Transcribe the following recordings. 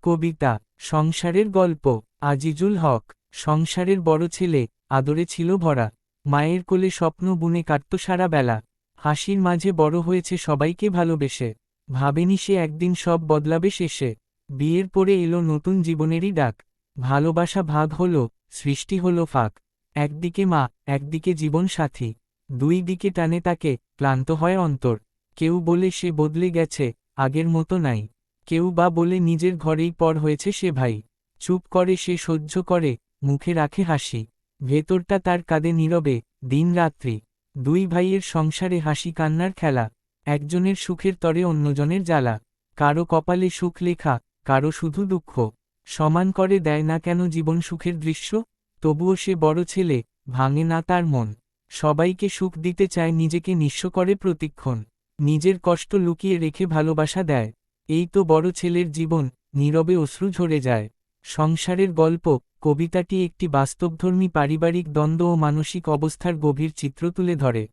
কবিতা সংসারের গল্প আজিজুল হক। সংসারের বড় ছেলে, আদরে ছিল ভরা। মায়ের কোলে স্বপ্ন বুনে কাটত সারা বেলা। হাসির মাঝে বড় হয়েছে সবাইকে ভালোবেসে। ভাবেনি সে একদিন সব বদলাবে শেষে। বিয়ের পরে এলো নতুন জীবনেরই ডাক। ভালোবাসা ভাগ হলো, সৃষ্টি হলো ফাঁক। একদিকে মা, একদিকে জীবন সাথী। দুই দিকে টানে তাকে, ক্লান্ত হয় অন্তর। কেউ বলে সে বদলে গেছে, আগের মতো নাই। কেউ বা বলে নিজের ঘরেই পর হয়েছে সে ভাই। চুপ করে সে, সহ্য করে, মুখে রাখে হাসি। ভেতরটা তার কাঁদে নীরবে, দিন রাত্রি। দুই ভাইয়ের সংসারে হাসি কান্নার খেলা। একজনের সুখের তরে অন্যজনের জ্বালা। কারো কপালে সুখ লেখা, কারো শুধু দুঃখ। সমান করে দেয় না কেন জীবন সুখের দৃশ্য? তবুও সে বড় ছেলে, ভাঙে না তার মন। সবাইকে সুখ দিতে চায়, নিজেকে নিঃস্ব করে প্রতিক্ষণ। নিজের কষ্ট লুকিয়ে রেখে ভালোবাসা দেয়। এই তো বড় ছেলের জীবন, নীরবে অশ্রু ঝরে যায়। সংসারের গল্প কবিতাটি একটি বাস্তবধর্মী পারিবারিক দ্বন্দ্ব ও মানসিক অবস্থার গভীর চিত্র তুলে ধরে।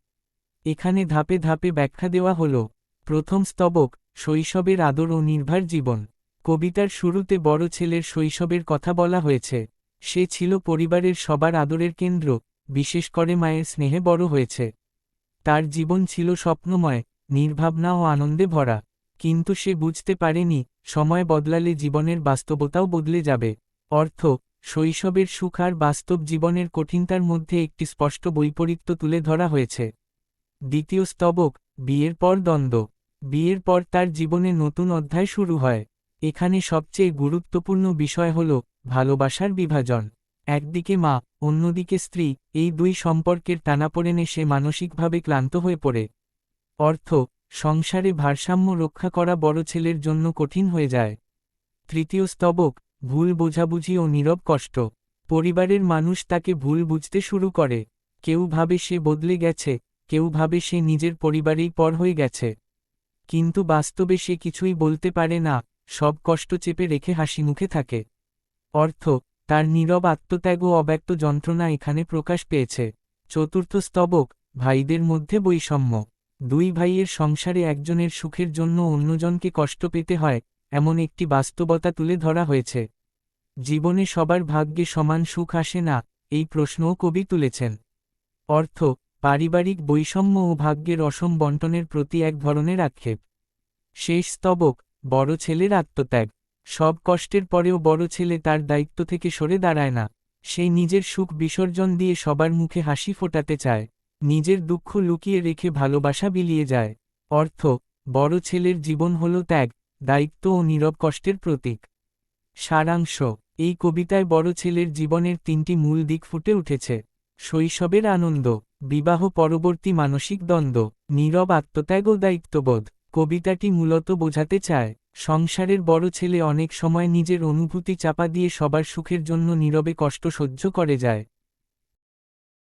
এখানে ধাপে ধাপে ব্যাখ্যা দেওয়া হল। প্রথম স্তবক, শৈশবের আদর ও নির্ভর জীবন। কবিতার শুরুতে বড় ছেলের শৈশবের কথা বলা হয়েছে। সে ছিল পরিবারের সবার আদরের কেন্দ্র, বিশেষ করে মায়ের স্নেহে বড় হয়েছে। তার জীবন ছিল স্বপ্নময়, নির্ভাবনা ও আনন্দে ভরা। কিন্তু সে বুঝতে পারেনি, সময় বদলালে জীবনের বাস্তবতাও বদলে যাবে। অর্থ, শৈশবের সুখ আর বাস্তব জীবনের কঠিনতার মধ্যে একটি স্পষ্ট বৈপরীত্য তুলে ধরা হয়েছে। দ্বিতীয় স্তবক, বিয়ের পর দ্বন্দ্ব। বিয়ের পর তার জীবনে নতুন অধ্যায় শুরু হয়। এখানে সবচেয়ে গুরুত্বপূর্ণ বিষয় হল ভালোবাসার বিভাজন। একদিকে মা, অন্যদিকে স্ত্রী, এই দুই সম্পর্কের টানাপোড়েনে সে মানসিকভাবে ক্লান্ত হয়ে পড়ে। অর্থ, সংসারে ভারসাম্য রক্ষা করা বড় ছেলের জন্য কঠিন হয়ে যায়। তৃতীয় স্তবক, ভুল বোঝাবুঝি ও নীরব কষ্ট। পরিবারের মানুষ তাকে ভুল বুঝতে শুরু করে। কেউ ভাবে সে বদলে গেছে, কেউ ভাবে সে নিজের পরিবারেই পর হয়ে গেছে। কিন্তু বাস্তবে সে কিছুই বলতে পারে না, সব কষ্ট চেপে রেখে হাসিমুখে থাকে। অর্থ, তার নীরব আত্মত্যাগ ও অব্যক্ত যন্ত্রণা এখানে প্রকাশ পেয়েছে। চতুর্থ স্তবক, ভাইদের মধ্যে বৈষম্য। দুই ভাইয়ের সংসারে একজনের সুখের জন্য অন্যজনকে কষ্ট পেতে হয়, এমন একটি বাস্তবতা তুলে ধরা হয়েছে। জীবনে সবার ভাগ্যে সমান সুখ আসে না, এই প্রশ্নও কবি তুলেছেন। অর্থ, পারিবারিক বৈষম্য ও ভাগ্যের অসম বণ্টনের প্রতি এক ধরনের আক্ষেপ। শেষ স্তবক, বড় ছেলের আত্মত্যাগ। সব কষ্টের পরেও বড় ছেলে তার দায়িত্ব থেকে সরে দাঁড়ায় না। সে নিজের সুখ বিসর্জন দিয়ে সবার মুখে হাসি ফোটাতে চায়। নিজের দুঃখ লুকিয়ে রেখে ভালোবাসা বিলিয়ে যায়। অর্থ, বড় ছেলের জীবন হল ত্যাগ, দায়িত্ব ও নীরব কষ্টের প্রতীক। সারাংশ, এই কবিতায় বড় ছেলের জীবনের তিনটি মূল দিক ফুটে উঠেছে। শৈশবের আনন্দ, বিবাহ পরবর্তী মানসিক দ্বন্দ্ব, নীরব আত্মত্যাগ ও দায়িত্ববোধ। কবিতাটি মূলত বোঝাতে চায়, সংসারের বড় ছেলে অনেক সময় নিজের অনুভূতি চাপা দিয়ে সবার সুখের জন্য নীরবে কষ্ট সহ্য করে যায়।